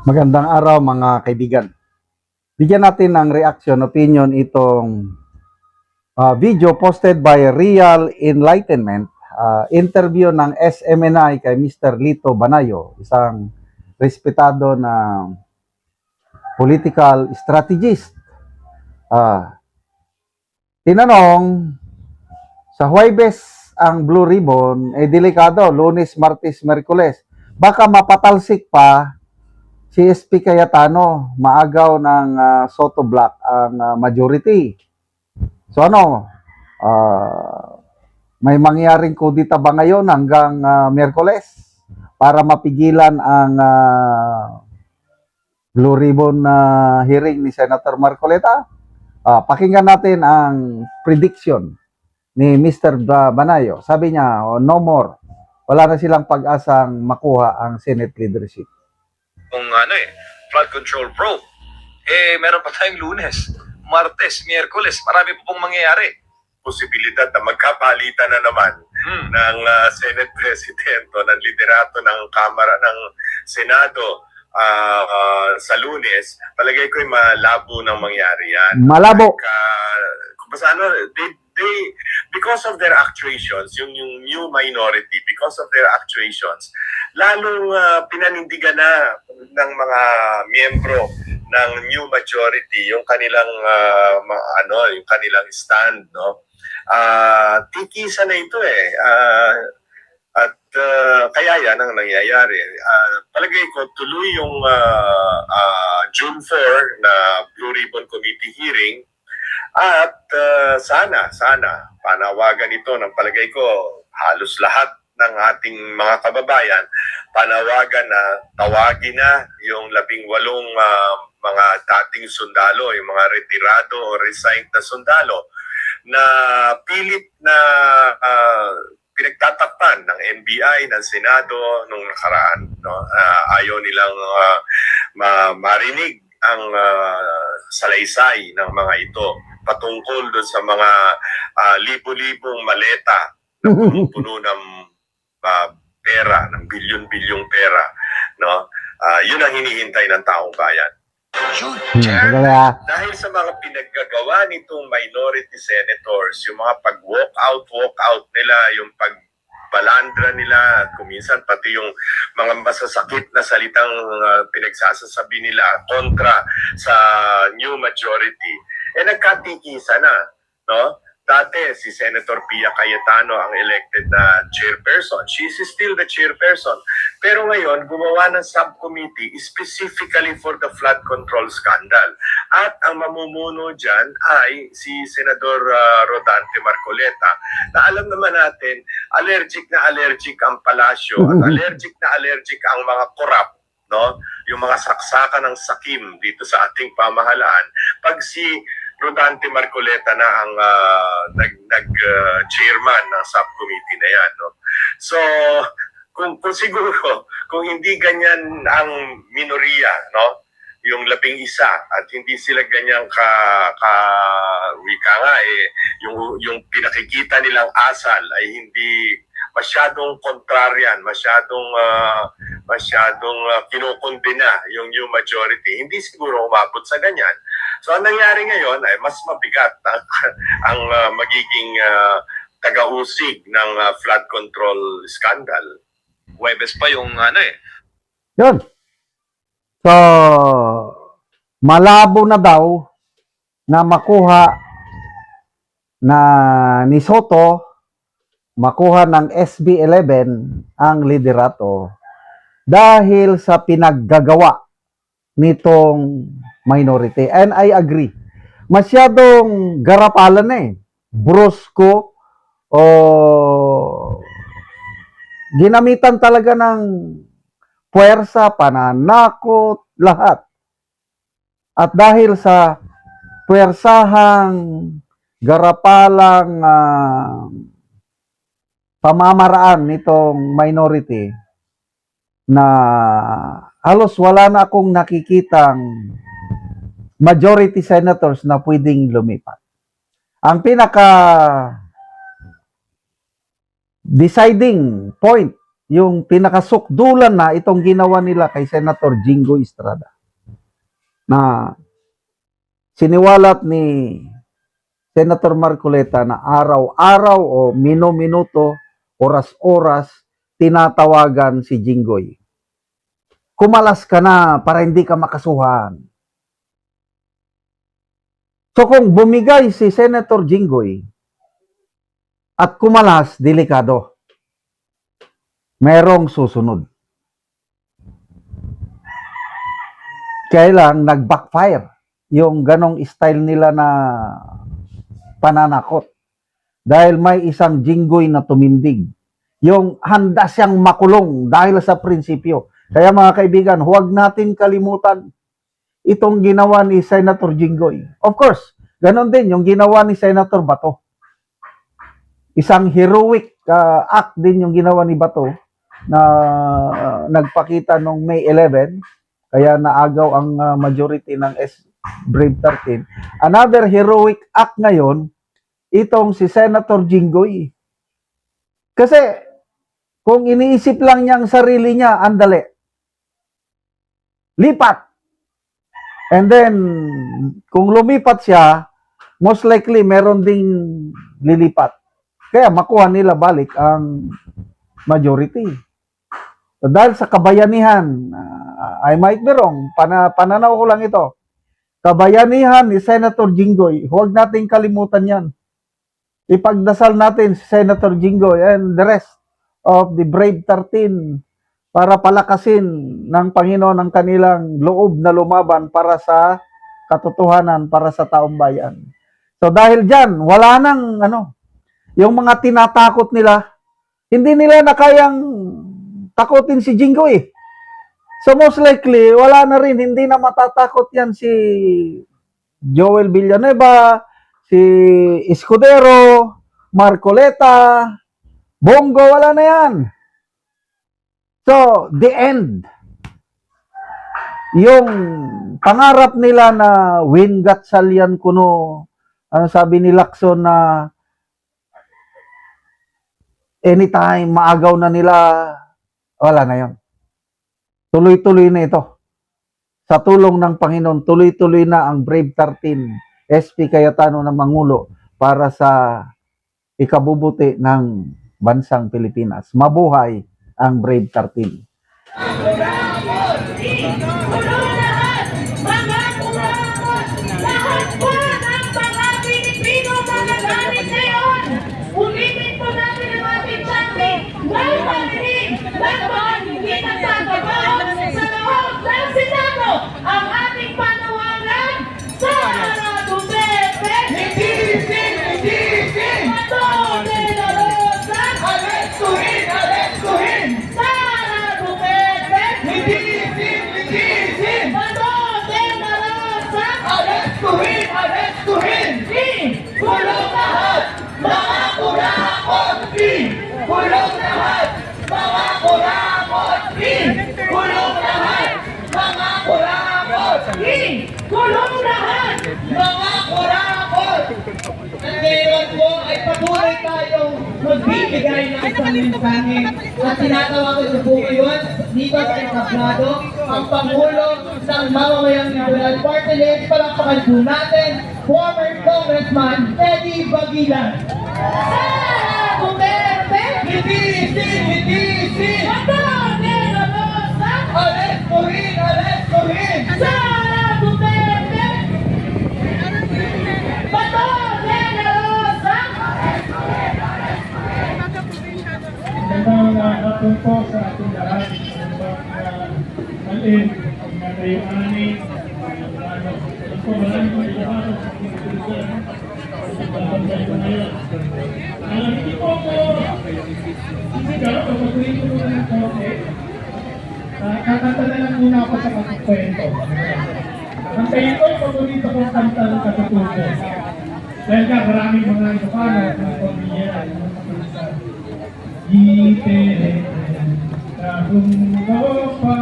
Magandang araw mga kaibigan. Bigyan natin ng reaction, opinion itong video posted by Real Enlightenment, interview ng SMNI kay Mr. Lito Banayo, isang respetado na political strategist. Tinanong, sa Huwebes ang Blue Ribbon, delikado, Lunes, Martes, Merkules. Baka mapatalsik pa si SP Cayetano, maagaw ng Soto Black ang majority. So may mangyaring kudita ba ngayon hanggang Miyerkules para mapigilan ang Blue Ribbon hearing ni Senator Marcoleta? Pakinggan natin ang prediction ni Mr. Banayo. Sabi niya, no more. Wala na silang pag-asang makuha ang Senate leadership. Kung flood control probe, meron pa tayong Lunes, Martes, Miyerkules, marami pa pong mangyayari. Posibilidad na magkapalitan na naman ng Senate President o ng liderato ng Kamara ng Senado sa Lunes, palagay ko'y malabo nang mangyari yan. Malabo. Kung paano, they, because of their actuations, yung new minority, because of their actuations, lalong pinanindigan na ng mga miyembro ng new majority yung kanilang yung kanilang stand, no? Tikisa na ito kaya yan ang nangyayari. Palagay ko tuloy yung June 4 na Blue Ribbon Committee hearing at sana panawagan ito ng palagay ko halos lahat ng ating mga kababayan, panawagan na tawagin na yung 18 mga dating sundalo, yung mga retirado o resigned na sundalo na pilit na pinagtatakpan ng NBI, ng Senado nung nakaraan. No? Ayaw nilang marinig ang salaysay ng mga ito patungkol doon sa mga libo-libong maleta na puno ng pera, ng bilyon-bilyong pera. No? Yun ang hinihintay ng taong bayan. Dahil sa mga pinaggagawa nitong minority senators, yung mga pag-walk out nila, yung pagbalandra nila, kuminsan pati yung mga masasakit na salitang pinagsasasabi nila kontra sa new majority, nagkatikisa na, no? Dati, si Senator Pia Cayetano ang elected na chairperson. She is still the chairperson. Pero ngayon, gumawa ng subcommittee specifically for the flood control scandal. At ang mamumuno dyan ay si Senador Rodante Marcoleta, na alam naman natin, allergic ang palasyo at allergic ang mga korap, no? Yung mga saksakan ng sakim dito sa ating pamahalaan. Pag si Rodante Marcoleta na ang nag-chairman ng subcommittee na yan. No? So, kung siguro, kung hindi ganyan ang minoriya, no? Yung 11 at hindi sila ganyan wika nga, yung pinakikita nilang asal ay hindi masyadong kontraryan, masyadong kinukundina yung new majority, hindi siguro umabot sa ganyan. So ang nangyari ngayon ay mas mabigat ang magiging taga-usig ng flood control scandal. Huwebes pa yung Yun. So, malabo na daw na makuha na ni Soto, makuha ng SB11 ang liderato dahil sa pinaggagawa nitong minority. And I agree. Masyadong garapalan brusko o ginamitan talaga ng puwersa, pananakot, lahat. At dahil sa puwersahang garapalang pamamaraan nitong minority na halos wala na akong nakikitang majority senators na pwedeng lumipat. Ang pinaka deciding point yung pinakasukdulan na itong ginawa nila kay Senator Jingo Estrada. Na siniwalat ni Senator Marcoleta na araw-araw o minu-minuto, oras-oras, tinatawagan si Jinggoy. Kumalas ka na para hindi ka makasuhan. So kung bumigay si Senator Jinggoy at kumalas, delikado. Merong susunod. Kaya lang, nag-backfire yung ganong style nila na pananakot. Dahil may isang Jinggoy na tumindig. Yung handa siyang makulong dahil sa prinsipyo. Kaya mga kaibigan, huwag natin kalimutan itong ginawa ni Senator Jinggoy. Of course, ganon din yung ginawa ni Senator Bato. Isang heroic act din yung ginawa ni Bato na nagpakita noong May 11, kaya naagaw ang majority ng Brave 13. Another heroic act ngayon, itong si Senator Jinggoy. Kasi kung iniisip lang niya ang sarili niya, andali. Lipat. And then, kung lumipat siya, most likely meron ding lilipat. Kaya makuha nila balik ang majority. So, dahil sa kabayanihan, I might be wrong, pananaw ko lang ito. Kabayanihan ni Senator Jinggoy, huwag nating kalimutan yan. Ipagdasal natin si Senator Jinggoy and the rest of the Brave 13 para palakasin ng Panginoon ang kanilang loob na lumaban para sa katotohanan, para sa taong bayan. So dahil dyan, wala nang yung mga tinatakot nila, hindi nila na kayang takutin si Jinggoy. So most likely, wala na rin, hindi na matatakot yan si Joel Villanueva, si Escudero, Marcoleta, Bongo, wala na yan. So, the end. Yung pangarap nila na win Gatchalian kuno, sabi ni Lacson na anytime maagaw na nila, wala na yon. Tuloy-tuloy na ito. Sa tulong ng Panginoon, tuloy-tuloy na ang Brave 13, SP Cayetano na Mangulo para sa ikabubuti ng bansang Pilipinas. Mabuhay ang Brave 13. Ang ating panawagan sa Duterte, Bato de la Rosa, Alestuhin! Sara Duterte, Bato de la Rosa, Alestuhin! Kulong lahat, mga kurakot! Kulong lahat, mga kurakot! Kulong lahat, mga kurakot! Kulong lahat, mga kurakot! Ngayon po ay patuloy tayong magbibigay ng isang mensahe at tinatawagan ko po ngayon dito sa entablado ang Pangulo ng Mamamayang National Party List. Palakpakan po natin, former Congressman Eddie Baguilan. Sara Duterte, Bato de la Rosa, Alestuhin! Sara Duterte, Bato de la Rosa. Magandang hapon po sa ating lahat. Alin, nagayuani, alam po maraming mga ilabato sa Pilipinas. Pagkakabay ko ngayon. Hindi po ako sisigaw, pagpatuloy ko muna ng konti. Kakanta na lang muna ako sa kwento. Kantayin ko, paborito kong kanta ng katutubo. Dahil nga maraming mga Ilocano, mga pamilya, mga kapulisan. Ite, kahong pa